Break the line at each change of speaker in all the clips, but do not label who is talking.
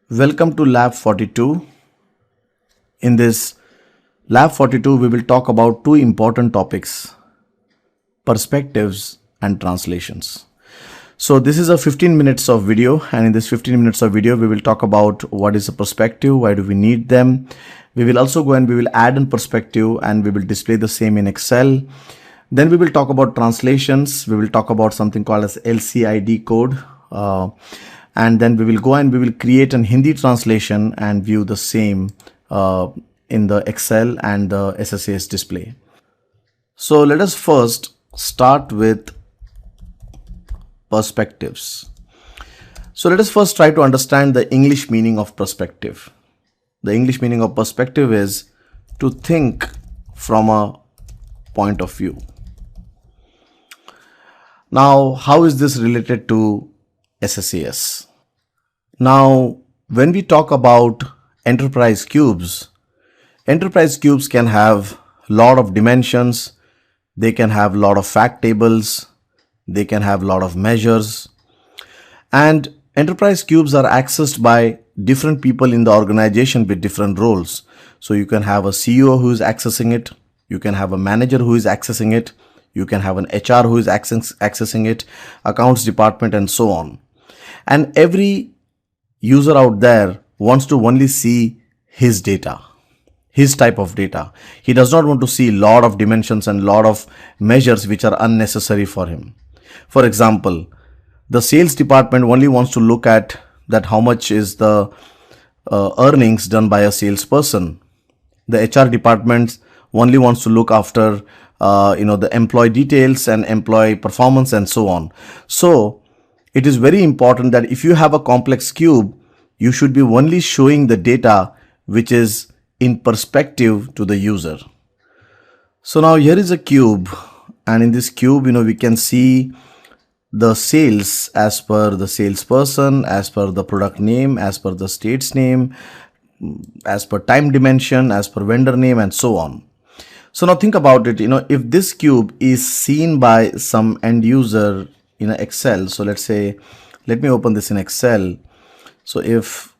Welcome to Lab 42. In this Lab 42, we will talk about two important topics, perspectives and translations. So this is a 15 minutes of video, and in this 15 minutes of video, we will talk about what is a perspective, why do we need them. We will also go and we will add in perspective and we will display the same in Excel. Then we will talk about translations. We will talk about something called as LCID code. And then we will go and we will create an Hindi translation and view the same in the Excel and the SSAS display. So let us first start with perspectives. So let us first try to understand the English meaning of perspective. The English meaning of perspective is to think from a point of view. Now, how is this related to SSAS? Now, when we talk about enterprise cubes can have a lot of dimensions, they can have a lot of fact tables, they can have a lot of measures, and enterprise cubes are accessed by different people in the organization with different roles. So you can have a CEO who is accessing it, you can have a manager who is accessing it, you can have an HR who is accessing it, accounts department, and so on. And every user out there wants to only see his data, his type of data. He does not want to see a lot of dimensions and a lot of measures which are unnecessary for him. For example, the sales department only wants to look at that how much is the earnings done by a salesperson. The HR department only wants to look after the employee details and employee performance and so on. So it is very important that if you have a complex cube, you should be only showing the data which is in perspective to the user. So now here is a cube, and in this cube, we can see the sales as per the salesperson, as per the product name, as per the state's name, as per time dimension, as per vendor name, and so on. So now think about it, if this cube is seen by some end user in Excel. So let's say, let me open this in Excel. So if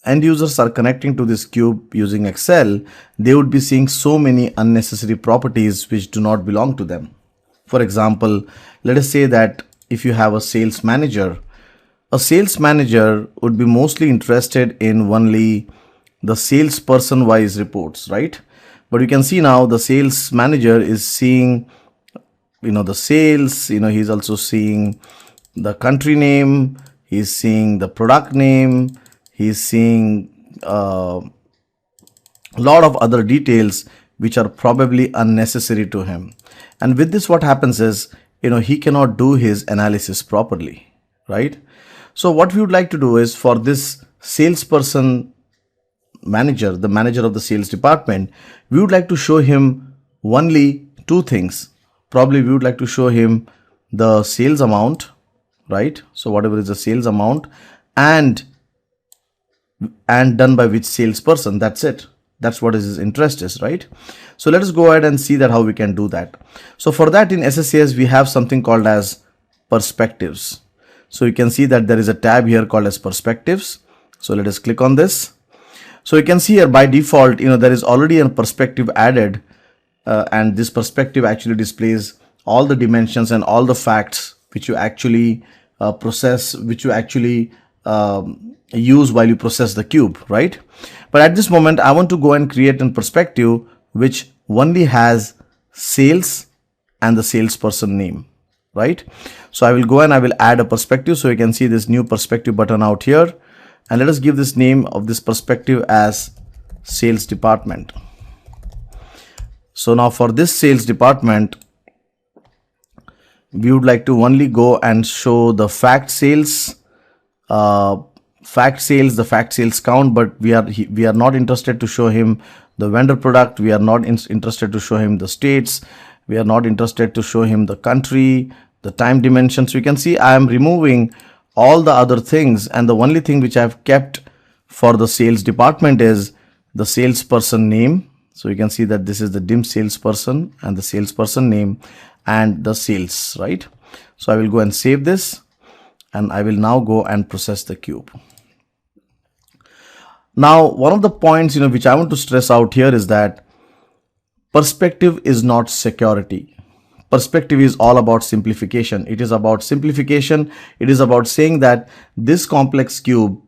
end users are connecting to this cube using Excel, they would be seeing so many unnecessary properties which do not belong to them. For example, let us say that if you have a sales manager would be mostly interested in only the salesperson wise reports, right? But you can see now the sales manager is seeing, the sales, he's also seeing the country name, he's seeing the product name, he's seeing a lot of other details which are probably unnecessary to him. And with this, what happens is, he cannot do his analysis properly, right? So what we would like to do is for this salesperson manager, the manager of the sales department, we would like to show him only two things. Probably we would like to show him the sales amount, right? So whatever is the sales amount and done by which salesperson, that's it. That's what his interest is, right? So let us go ahead and see that how we can do that. So for that in SSAS, we have something called as perspectives. So you can see that there is a tab here called as perspectives. So let us click on this. So you can see here by default, there is already a perspective added, and this perspective actually displays all the dimensions and all the facts which you actually process, which you actually use while you process the cube, right? But at this moment, I want to go and create a perspective which only has sales and the salesperson name, right? So I will go and I will add a perspective. So you can see this new perspective button out here. And let us give this name of this perspective as sales department. So now for this sales department, we would like to only go and show the fact sales, the fact sales count, but we are not interested to show him the vendor product. We are not interested to show him the states. We are not interested to show him the country, the time dimension. So you can see I am removing all the other things, and the only thing which I have kept for the sales department is the salesperson name. So you can see that this is the dim salesperson and the salesperson name and the sales, right? So I will go and save this, and I will now go and process the cube. Now, one of the points, which I want to stress out here is that perspective is not security. Perspective is all about simplification. It is about simplification. It is about saying that this complex cube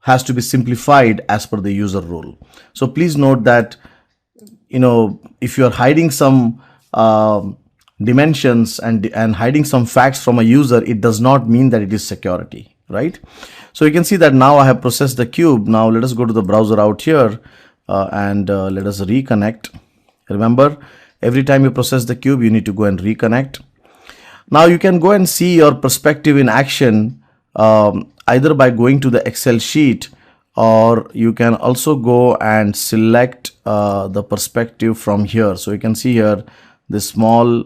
has to be simplified as per the user role. So please note that, if you are hiding some dimensions and hiding some facts from a user, it does not mean that it is security, right? So you can see that now I have processed the cube. Now let us go to the browser out here and let us reconnect. Remember, every time you process the cube, you need to go and reconnect. Now you can go and see your perspective in action either by going to the Excel sheet, or you can also go and select the perspective from here. So you can see here the small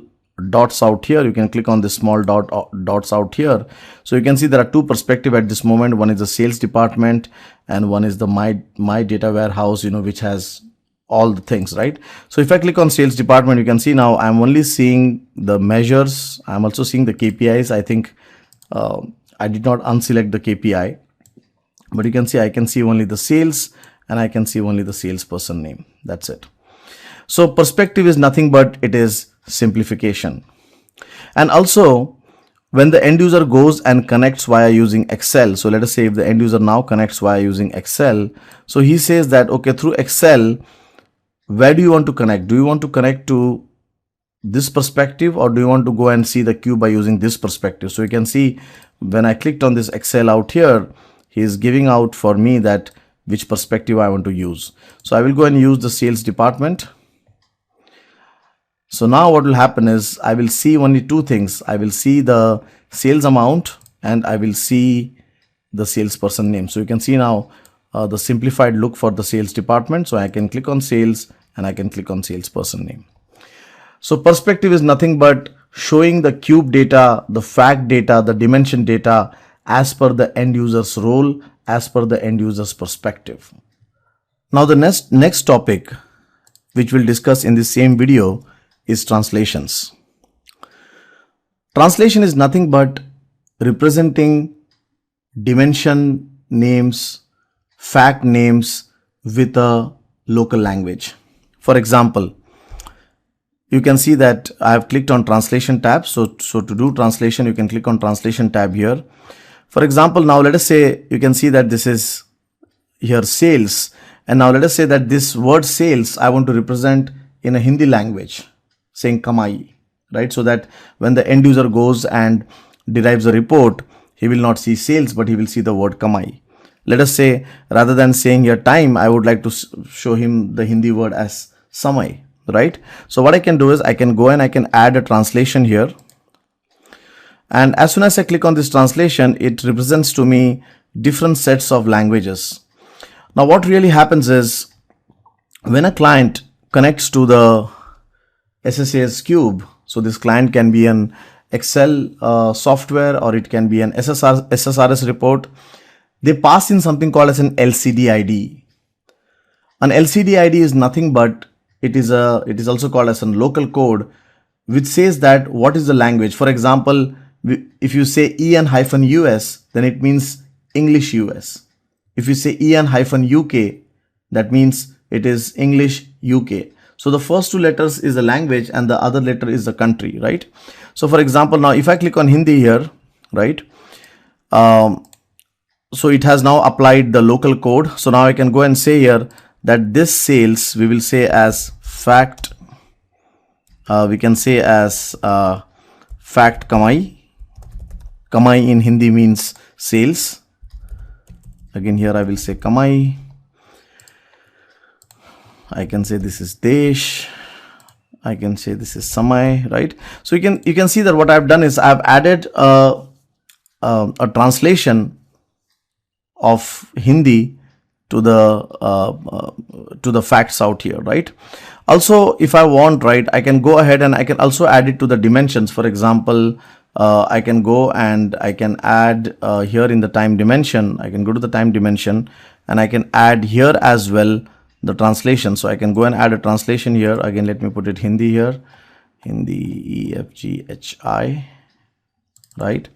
dots out here. You can click on the small dots out here. So you can see there are two perspectives at this moment. One is the sales department and one is the my data warehouse, which has all the things, right? So if I click on sales department, you can see now I'm only seeing the measures. I'm also seeing the KPIs. I think I did not unselect the KPI, but you can see I can see only the sales and I can see only the salesperson name. That's it. So perspective is nothing but it is simplification. And also when the end user goes and connects via using Excel, so let us say if the end user now connects via using Excel, so he says that, okay, through Excel, where do you want to connect? Do you want to connect to this perspective, or do you want to go and see the cube by using this perspective? So you can see when I clicked on this Excel out here, he is giving out for me that which perspective I want to use. So I will go and use the sales department. So now what will happen is I will see only two things. I will see the sales amount and I will see the salesperson name. So you can see now the simplified look for the sales department. So I can click on sales and I can click on salesperson name. So perspective is nothing but showing the cube data, the fact data, the dimension data as per the end user's role, as per the end user's perspective. Now the next topic which we'll discuss in this same video is translations. Translation is nothing but representing dimension names, fact names with a local language. For example, you can see that I have clicked on translation tab. So to do translation, you can click on translation tab here. For example, now let us say you can see that this is here sales. And now let us say that this word sales I want to represent in a Hindi language, saying kamai, right? So that when the end user goes and derives a report, he will not see sales, but he will see the word kamai. Let us say rather than saying here time, I would like to show him the Hindi word as samay, right? So what I can do is I can go and I can add a translation here. And as soon as I click on this translation, it represents to me different sets of languages. Now what really happens is when a client connects to the SSAS cube, so this client can be an Excel software or it can be an SSRS report, they pass in something called as an LCD ID. An LCD ID is nothing but it is also called as a local code which says that what is the language. For example, if you say EN-US, then it means English US. If you say EN-UK, that means it is English UK. So the first two letters is the language and the other letter is the country, right? So for example, now if I click on Hindi here, right? So it has now applied the local code. So now I can go and say here that this sales we will say as fact. We can say as fact kamai. Kamai in Hindi means sales. Again here I will say kamai. I can say this is desh. I can say this is samay, right? So you can see that what I've done is I've added a translation of Hindi to the facts out here, right? Also, if I want, right, I can go ahead and I can also add it to the dimensions. For example, I can go and I can add here in the time dimension. I can go to the time dimension and I can add here as well the translation. So I can go and add a translation here. Again, let me put it Hindi here. Hindi EFGHI, right?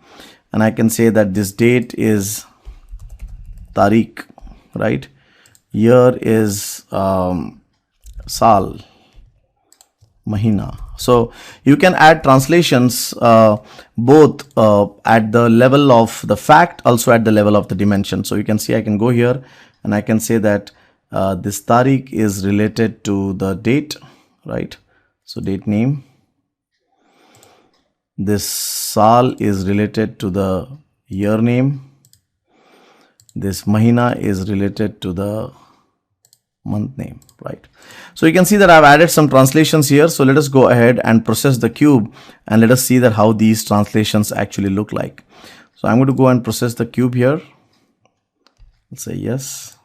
And I can say that this date is Tariq, right? Year is Sal, Mahina. So you can add translations both at the level of the fact, also at the level of the dimension. So you can see I can go here and I can say that this Tariq is related to the date, right? So date name. This Sal is related to the year name. This Mahina is related to the month name, right? So you can see that I've added some translations here. So let us go ahead and process the cube and let us see that how these translations actually look like. So I'm going to go and process the cube here. Let's say yes.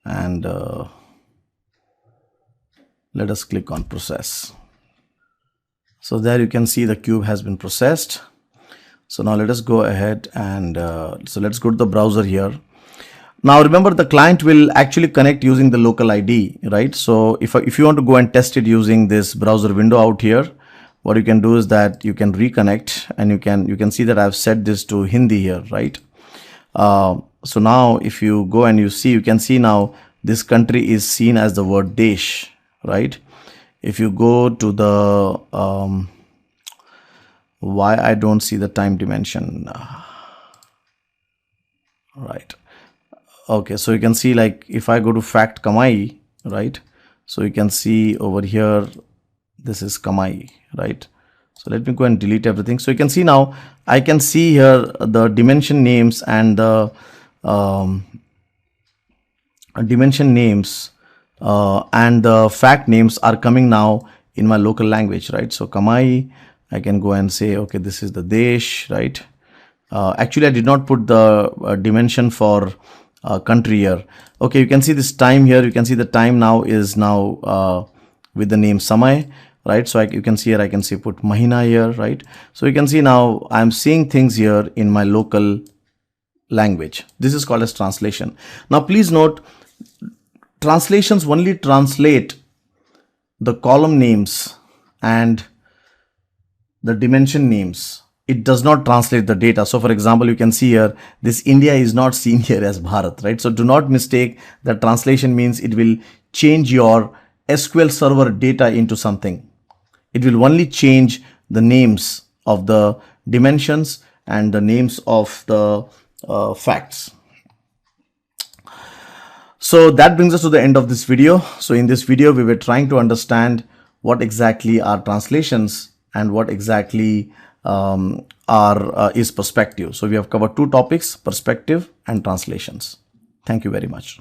And let us click on process. So there you can see the cube has been processed. So now let us go ahead and so let's go to the browser here. Now remember, the client will actually connect using the local ID, right? So if you want to go and test it using this browser window out here, what you can do is that you can reconnect and you can see that I've set this to Hindi here, right? So now if you go and you can see now this country is seen as the word Desh, right? If you go to the why I don't see the time dimension, right? Okay, so you can see, like, if I go to fact Kamai, right? So you can see over here, this is Kamai, right? So let me go and delete everything. So you can see now, I can see here the dimension names and the dimension names and the fact names are coming now in my local language, right? So Kamai, I can go and say, okay, this is the Desh, right? Actually, I did not put the dimension for country here. Okay, you can see this time here. You can see the time now is now with the name Samay, right? So you can see here, I can say put Mahina here, right? So you can see now I'm seeing things here in my local language. This is called as translation. Now please note, translations only translate the column names and the dimension names. It does not translate the data. So for example, you can see here, this India is not seen here as Bharat, right? So do not mistake that translation means it will change your SQL Server data into something. It will only change the names of the dimensions and the names of the facts. So that brings us to the end of this video. So in this video, we were trying to understand what exactly are translations and what exactly is perspective. So we have covered two topics, perspective and translations. Thank you very much.